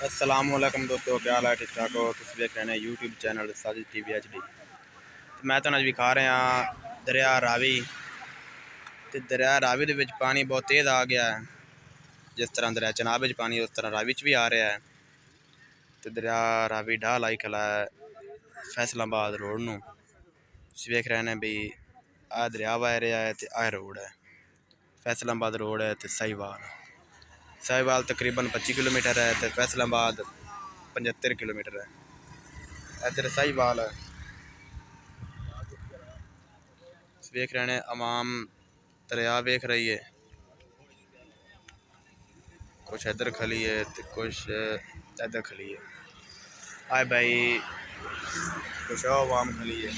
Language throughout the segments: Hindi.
अस्सलामुअलैकुम दोस्तों, क्या हाल है? ठीक ठाक हो? तुम देख रहे हैं YouTube channel Sajid TV HD। तो मैं ਤੁਹਾਨੂੰ ਅੱਜ ਵਿਖਾ ਰਿਹਾ दरिया रावी। तो दरिया रावी ਦੇ ਵਿੱਚ पानी बहुत तेज़ आ गया है। जिस तरह दरिया चनाब ਵਿੱਚ पानी उस तरह रावी भी आ रहा है। तो दरिया रावी ढाह लाई खला है फैसलाबाद रोड ਨੂੰ। ਤੁਸੀਂ ਵੇਖ ਰਹੇ ਨੇ भी आ दरिया वह रहा है तो आ रोड है फैसलाबाद रोड है। तो साहिवाल तकरीबन 25 किलोमीटर है। तो फैसलाबाद 75 किलोमीटर है। इधर साहिवाल है। वेख रहे हैं अवाम दरिया वेख रही है, कुछ इधर खली है तो कुछ इधर खली है। आए भाई कुछ अवाम खली है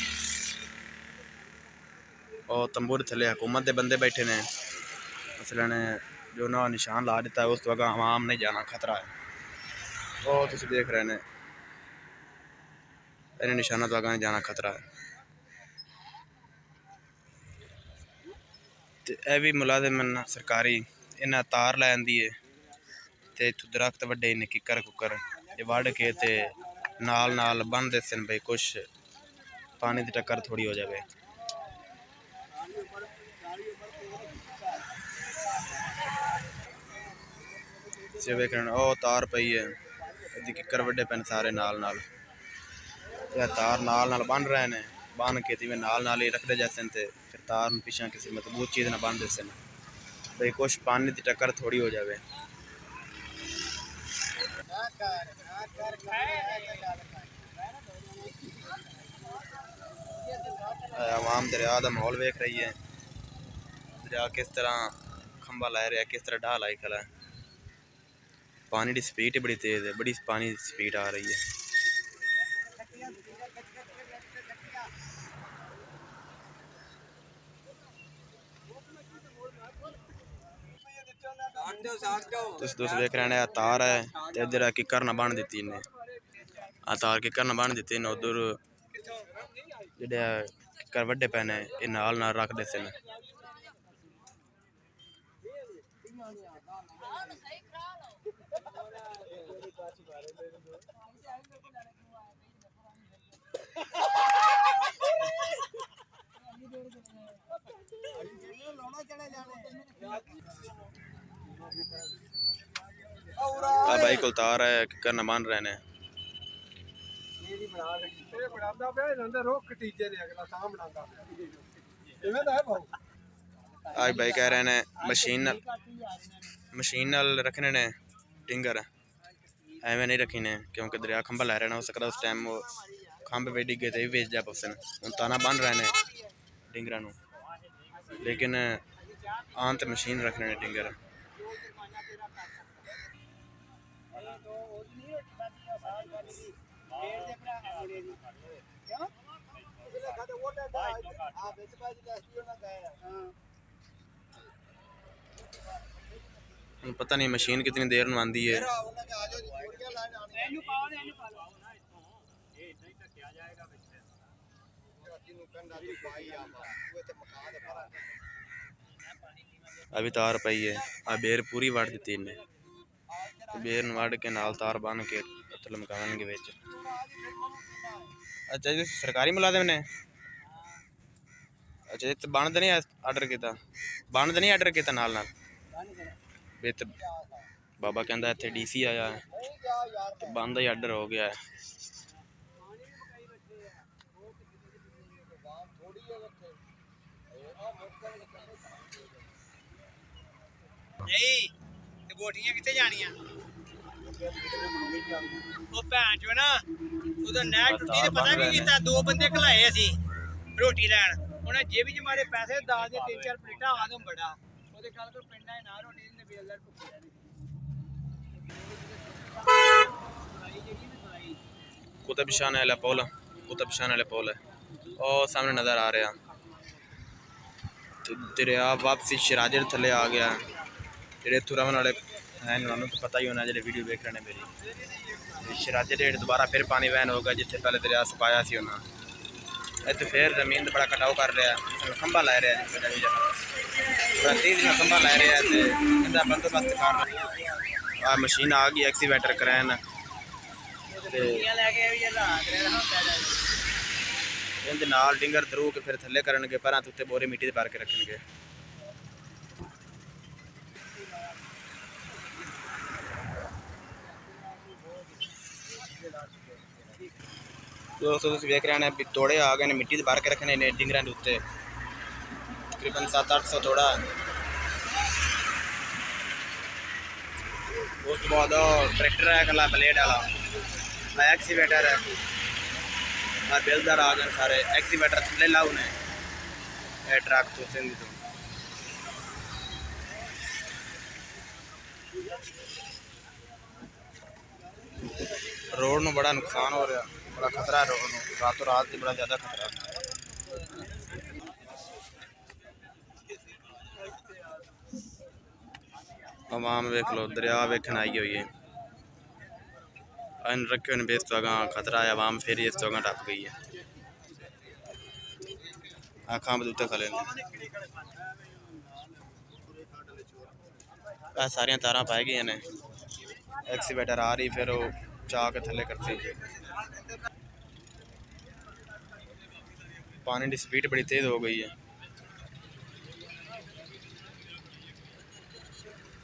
और तंबूर थले हुकूमत के बंदे बैठे ने। मसलन जो ना निशान ला दिता है उस तो अगर आवाम नहीं जाना खतरा है। तो तुम देख रहे हैं इन निशाना तो अगर नहीं जाना खतरा है। तो यह भी मुलाजिम सरकारी इन्हें तार लैंदी है। तो इतों दरख्त वड्डे ने किकर कुकर ये वढ़ के ते नाल नाल बन दे सन भाई कुछ पानी की टक्कर थोड़ी हो जाए। वेख ओ तार पई है किकर वड्डे पैन सारे नाल नाल तार नाल नाल बन रहे हैं। बन के जिमें नाल नाल ही रखते जैसे ते फिर तार पिछा किसी मजबूत चीज़ ना बन देते भाई कुछ पानी की टक्कर थोड़ी हो जाए। आवाम दरिया का माहौल वेख रही है। दरिया किस तरह खंबा ला रहा है, किस तरह ढाह लाई खला है। पानी की स्पीड बड़ी तेज़ है, बड़ी पानी की स्पीड आ रही है। तुम देख रहे हैं तार है तो इधर किकर ना बन दी इन्हें। आ तार किकर ना बन दी ने उधर जो किकर वड्डे पैने ये नाल नाल रख दे सन। भाई को तार है किकर ना बन रहे हैं। आज भाई कह रहे हैं मशीन नाल रखने ने टिंगर एवं नहीं रखी ने क्योंकि दरिया खंबा लै रहे हो सकता उस टाइम वो खंभ पे डिगे तो भी बेच जा पसन हम ताना बन रहे हैं डिंगर नू। लेकिन आन तो मशीन रखने ने डिंगर। पता नहीं मशीन कितनी देर में आती है। अभी तार पई है आ बेर पूरी वड़ दी इन्हें। बेर वड़ के नाल तार बन के लमकावे बेच। अच्छा जी सरकारी मुलाजिम ने अच्छा जी बंद नहीं आर्डर किया बंद नहीं आर्डर किया नाल नाल बेत बाबा कहता इतने DC आया है तो बंद ही आर्डर हो गया है। बोटियां कितने जानियां ਉਹ ਭੈਣ ਚੋ ਨਾ ਉਹਦਾ ਨਹਿਰ ਟੁੱਟੀ ਤੇ ਪਤਾ ਕੀ ਕੀਤਾ दो बंदे ਘਲਾਏ ਅਸੀਂ ਰੋਟੀ ਲੈਣ ਉਹਨੇ ਜੇਬੀ ਚ ਮਾਰੇ ਪੈਸੇ ਦਾਲ ਦੇ 3-4 ਪਲੇਟਾਂ ਆਦਮ ਬੜਾ ਉਹਦੇ ਕੱਲ ਕੋ ਪਿੰਡਾਂ ਨਾ ਰੋਟੀ ਦਿੰਦੇ ਬੇਲਦਾਰ ਭੁੱਖੇ कुतुबशान वाला पुल है और सामने नज़र आ रहा। तो दरिया वापसी शराजे थले आ गया। जो इतों रवन वाले हैं उन्होंने तो पता ही होना जो वीडियो देख रहे हैं मेरी शराजे डेट दोबारा फिर पानी वहन होगा जिथे पहले दरिया सपाया सी उन्होंने इतने फिर जमीन बड़ा कटाव कर रहा खंबा लै रहा खंबा लै रहा है बंदोबस्त कर रहा। मशीन आ गई एक्सीवेटर करैन ਤੇ लेके भी रात रहना ਹੁੰਦਾ ਜਾ ਇਹਦੇ ਨਾਲ ਡਿੰਗਰ ਦਰੂ ਕੇ ਫਿਰ ਥੱਲੇ ਕਰਨਗੇ, ਪਰਾਂ ਤੇ ਉੱਤੇ ਬੋਰੇ ਮਿੱਟੀ ਦੇ ਭਰ ਕੇ ਰੱਖਣਗੇ। ਦੋਸਤੋ ਤੁਸੀਂ ਵੇਖ ਰਹੇ ਨੇ ਵੀ ਤੋੜੇ ਆ ਗਏ ਨੇ, ਮਿੱਟੀ ਦੇ ਭਰ ਕੇ ਰੱਖਣੇ ਨੇ ਡਿੰਗਰਾਂ ਦੇ ਉੱਤੇ। ਤਕਰੀਬਨ 700-800 ਤੋੜਾ। ਉਸ ਤੋਂ ਬਾਅਦ ट्रैक्टर है कला ब्लेड वाला, एक्सीवेटर है, बेलदार आ गए सारे। एक्सीवेटर थले लाओ ने ट्रक तो सिंधी तो रोड में बड़ा नुकसान हो रहा, बड़ा खतरा है रोड में, रातों रात ही बड़ा ज़्यादा खतरा। आवाम वेख लो, दरिया वेखन आई हुई है, इन रखे हुए बेस तो खतरा है। आवाम फिर इस जगह टप गई है, आखा बदूते खले ने सारिया तारा पाई गई ने। एक्सीवेटर आ रही, फिर वो चा के थले करती। पानी की स्पीड बड़ी तेज हो गई है।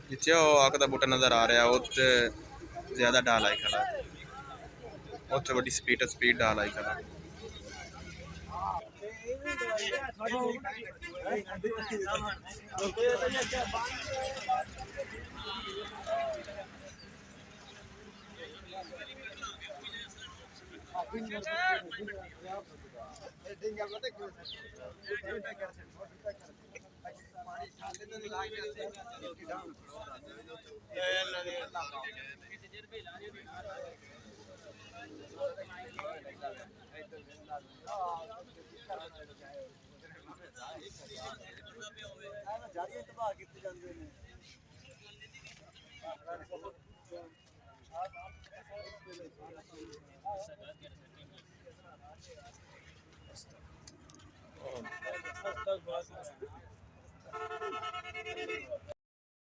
जिथे आग का बूटा नज़र आ रहा, उत्ते ज़्यादा डाल आई खड़ा, उत्थे बड़ी स्पीड डाल आई खड़ा।